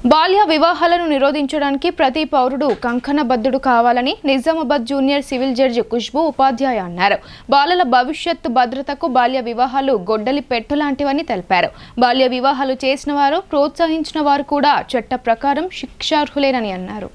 బాల్య వివాహాలను నిరోధించడానికి ప్రతి పౌరుడు కంకణబద్ధుడు కావాలని Nizamabad junior civil judge Khushbu ఉపాధ్యాయ అన్నారు. బాలల భవిష్యత్తు భద్రతకు బాల్య వివాహాలు గొడ్డలి పెట్టు లాంటివని తెలిపారు. బాల్య వివాహాలు చేసిన వారు, ప్రోత్సహించిన వారు కూడా చట్ట ప్రకారం శిక్షార్హులేనని అన్నారు.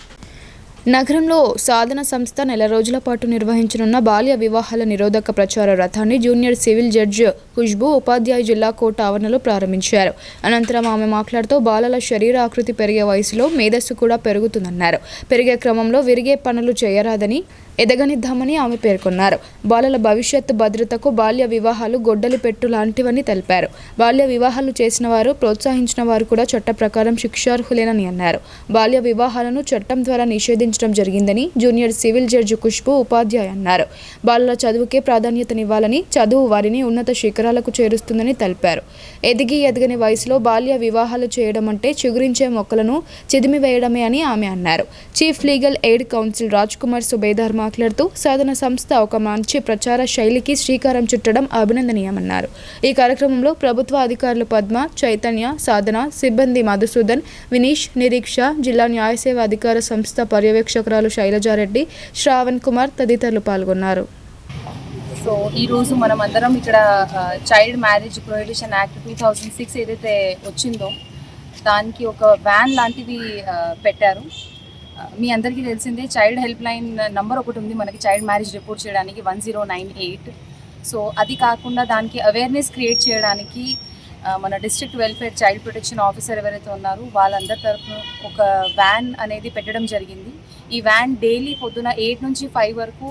నగరంలో సాధన సంస్థ నెల రోజుల పాటు నిర్వహించనున్న బాల్య వివాహాల నిరోధక ప్రచార రథాన్ని జూనియర్ సివిల్ జడ్జి ఖుష్బూ ఉపాధ్యాయ జిల్లా కోర్టు ఆవరణలో ప్రారంభించారు. అనంతరం ఆమె మాట్లాడుతూ బాలల శరీర ఆకృతి పెరిగే వయసులో మేధస్సు కూడా పెరుగుతుందన్నారు. పెరిగే క్రమంలో విరిగే పనులు చేయరాదని, ఎదగనిద్దామని ఆమె పేర్కొన్నారు. బాలల భవిష్యత్తు భద్రతకు బాల్య వివాహాలు గొడ్డలి పెట్టు లాంటివని తెలిపారు. బాల్య వివాహాలు చేసిన వారు, ప్రోత్సహించిన వారు కూడా చట్ట ప్రకారం శిక్షార్హులేనని అన్నారు. బాల్య వివాహాలను చట్టం ద్వారా నిషేధించడం జరిగిందని జూనియర్ సివిల్ జడ్జి ఖుష్బూ ఉపాధ్యాయ అన్నారు. బాలల చదువుకే ప్రాధాన్యతనివ్వాలని, చదువు వారిని ఉన్నత శిఖరాలకు చేరుస్తుందని తెలిపారు. ఎదగని వయసులో బాల్య వివాహాలు చేయడం అంటే చిగురించే మొక్కలను చిదిమివేయడమే అని ఆమె అన్నారు. Chief legal aid council Raj Kumar subedar మాట్లాడుతూ సాధన సంస్థ ఒక మంచి ప్రచార శైలికి శ్రీకారం చుట్టడం అభినందనీయమన్నారు. ఈ కార్యక్రమంలో ప్రభుత్వ అధికారులు పద్మ, చైతన్య, సాధన సిబ్బంది మధుసూదన్, వినీష్, నిరీక్ష, జిల్లా న్యాయసేవ అధికార సంస్థ పర్యవేక్షకురాలు శైలజారెడ్డి, శ్రావణ్ కుమార్ తదితరులు పాల్గొన్నారు. సో ఈరోజు మనం అందరం ఇక్కడ చైల్డ్ మ్యారేజ్ ప్రొహిబిషన్ యాక్ట్ 2006 ఏదైతే వచ్చిందో దానికి ఒక వ్యాన్ లాంటివి పెట్టారు. మీ అందరికీ తెలిసిందే చైల్డ్ హెల్ప్ లైన్ నంబర్ ఒకటి ఉంది మనకి చైల్డ్ మ్యారేజ్ రిపోర్ట్ చేయడానికి 1098. సో అది కాకుండా దానికి అవేర్నెస్ క్రియేట్ చేయడానికి మన district welfare child protection officer ఎవరైతే ఉన్నారో వాళ్ళందరి తరఫున ఒక వ్యాన్ అనేది పెట్టడం జరిగింది. ఈ వ్యాన్ డైలీ పొద్దున 8 నుంచి 5 వరకు